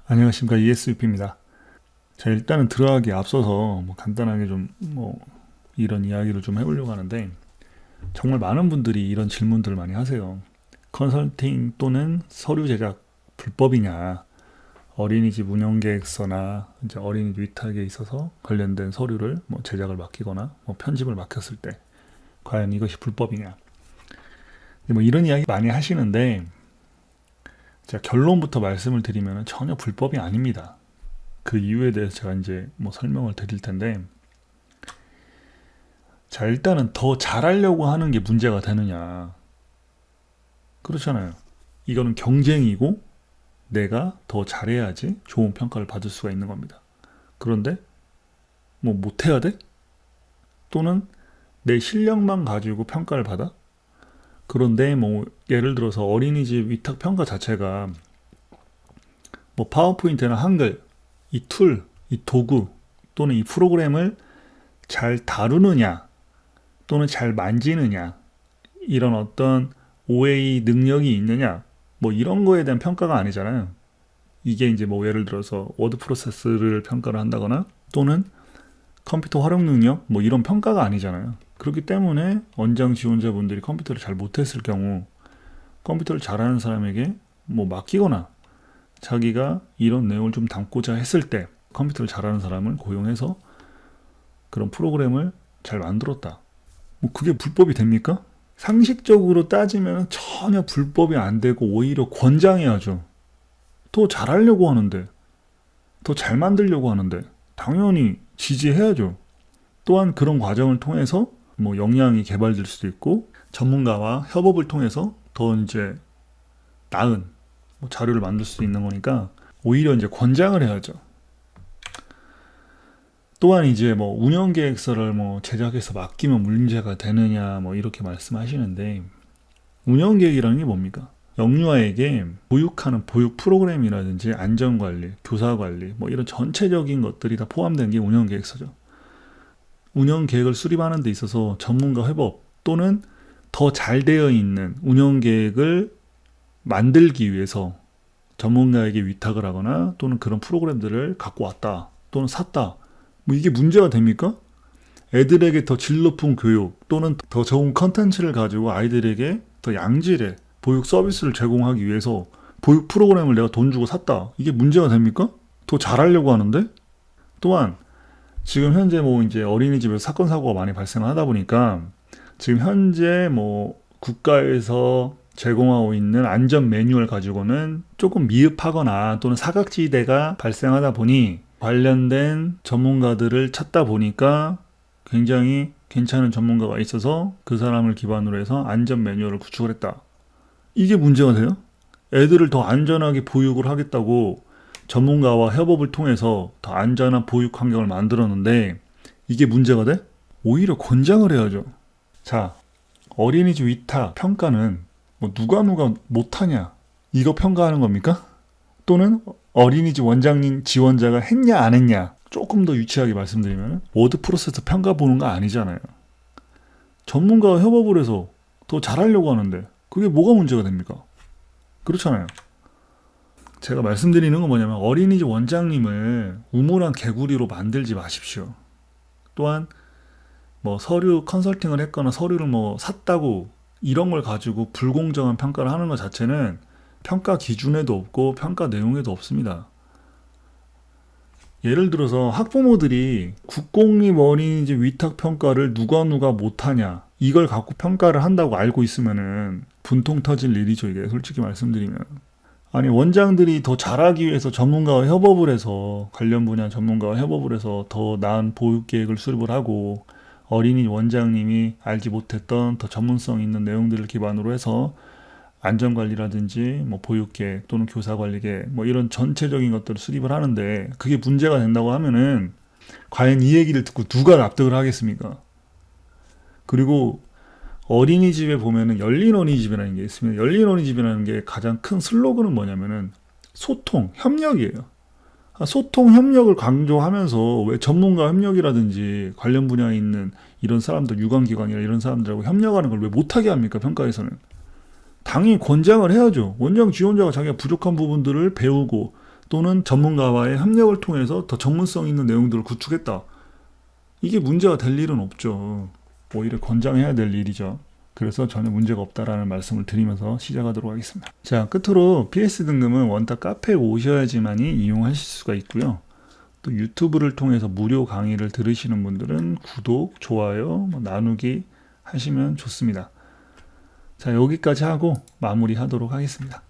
안녕하십니까, ESVP입니다. 자, 일단은 들어가기 앞서서 간단하게 좀 이런 이야기를 좀 해보려고 하는데, 정말 많은 분들이 이런 질문들을 많이 하세요. 컨설팅 또는 서류 제작 불법이냐? 어린이집 운영계획서나 이제 어린이집 위탁에 있어서 관련된 서류를 제작을 맡기거나 편집을 맡겼을 때 과연 이것이 불법이냐? 이런 이야기 많이 하시는데, 제가 결론부터 말씀을 드리면 전혀 불법이 아닙니다. 그 이유에 대해서 제가 이제 설명을 드릴 텐데, 자, 일단은 더 잘하려고 하는 게 문제가 되느냐. 그렇잖아요. 이거는 경쟁이고 내가 더 잘해야지 좋은 평가를 받을 수가 있는 겁니다. 그런데 못해야 돼? 또는 내 실력만 가지고 평가를 받아? 그런데 예를 들어서 어린이집 위탁 평가 자체가 파워포인트나 한글, 이 툴, 이 도구 또는 이 프로그램을 잘 다루느냐 또는 잘 만지느냐, 이런 어떤 OA 능력이 있느냐, 이런 거에 대한 평가가 아니잖아요. 이게 이제 예를 들어서 워드 프로세스를 평가를 한다거나 또는 컴퓨터 활용 능력 이런 평가가 아니잖아요. 그렇기 때문에 원장 지원자분들이 컴퓨터를 잘 못했을 경우 컴퓨터를 잘하는 사람에게 맡기거나 자기가 이런 내용을 좀 담고자 했을 때 컴퓨터를 잘하는 사람을 고용해서 그런 프로그램을 잘 만들었다. 그게 불법이 됩니까? 상식적으로 따지면 전혀 불법이 안 되고 오히려 권장해야죠. 더 잘하려고 하는데, 더 잘 만들려고 하는데 당연히 지지해야죠. 또한 그런 과정을 통해서 역량이 개발될 수도 있고 전문가와 협업을 통해서 더 이제 나은 자료를 만들 수 있는 거니까 오히려 이제 권장을 해야죠. 또한 이제 운영계획서를 제작해서 맡기면 문제가 되느냐 이렇게 말씀하시는데, 운영계획이라는 게 뭡니까? 영유아에게 보육하는 보육 프로그램이라든지 안전관리, 교사관리 이런 전체적인 것들이 다 포함된 게 운영계획서죠. 운영계획을 수립하는 데 있어서 전문가 협업 또는 더 잘 되어 있는 운영계획을 만들기 위해서 전문가에게 위탁을 하거나 또는 그런 프로그램들을 갖고 왔다 또는 샀다, 이게 문제가 됩니까? 애들에게 더 질 높은 교육 또는 더 좋은 컨텐츠를 가지고 아이들에게 더 양질의 보육 서비스를 제공하기 위해서 보육 프로그램을 내가 돈 주고 샀다, 이게 문제가 됩니까? 더 잘하려고 하는데? 또한 지금 현재 이제 어린이집에서 사건 사고가 많이 발생하다 보니까 지금 현재 국가에서 제공하고 있는 안전 매뉴얼 가지고는 조금 미흡하거나 또는 사각지대가 발생하다 보니 관련된 전문가들을 찾다 보니까 굉장히 괜찮은 전문가가 있어서 그 사람을 기반으로 해서 안전 매뉴얼을 구축을 했다. 이게 문제가 돼요? 애들을 더 안전하게 보육을 하겠다고 전문가와 협업을 통해서 더 안전한 보육 환경을 만들었는데 이게 문제가 돼? 오히려 권장을 해야죠. 자, 어린이집 위탁 평가는 누가 못하냐 이거 평가하는 겁니까? 또는 어린이집 원장님 지원자가 했냐 안 했냐, 조금 더 유치하게 말씀드리면 워드 프로세스 평가 보는 거 아니잖아요. 전문가와 협업을 해서 더 잘하려고 하는데 그게 뭐가 문제가 됩니까? 그렇잖아요. 제가 말씀드리는 건 뭐냐면 어린이집 원장님을 우물한 개구리로 만들지 마십시오. 또한 서류 컨설팅을 했거나 서류를 샀다고 이런 걸 가지고 불공정한 평가를 하는 것 자체는 평가 기준에도 없고 평가 내용에도 없습니다. 예를 들어서 학부모들이 국공립 어린이집 위탁 평가를 누가 못하냐 이걸 갖고 평가를 한다고 알고 있으면은 분통 터질 일이죠. 이게 솔직히 말씀드리면, 아니 원장들이 더 잘하기 위해서 전문가와 협업을 해서 관련 분야 전문가와 협업을 해서 더 나은 보육계획을 수립을 하고 어린이 원장님이 알지 못했던 더 전문성 있는 내용들을 기반으로 해서 안전관리라든지 보육계획 또는 교사관리계획 이런 전체적인 것들을 수립을 하는데 그게 문제가 된다고 하면은 과연 이 얘기를 듣고 누가 납득을 하겠습니까? 그리고 어린이집에 보면은 열린 어린이집이라는 게 있습니다. 열린 어린이집이라는 게 가장 큰 슬로건은 뭐냐면은 소통, 협력이에요. 소통, 협력을 강조하면서 왜 전문가 협력이라든지 관련 분야에 있는 이런 사람들, 유관기관이나 이런 사람들하고 협력하는 걸 왜 못하게 합니까? 평가에서는. 당연히 권장을 해야죠. 원장 지원자가 자기가 부족한 부분들을 배우고 또는 전문가와의 협력을 통해서 더 전문성 있는 내용들을 구축했다. 이게 문제가 될 일은 없죠. 오히려 권장해야 될 일이죠. 그래서 전혀 문제가 없다라는 말씀을 드리면서 시작하도록 하겠습니다. 자, 끝으로 PS 등급은 원탁 카페에 오셔야지만이 이용하실 수가 있고요. 또 유튜브를 통해서 무료 강의를 들으시는 분들은 구독, 좋아요, 나누기 하시면 좋습니다. 자, 여기까지 하고 마무리하도록 하겠습니다.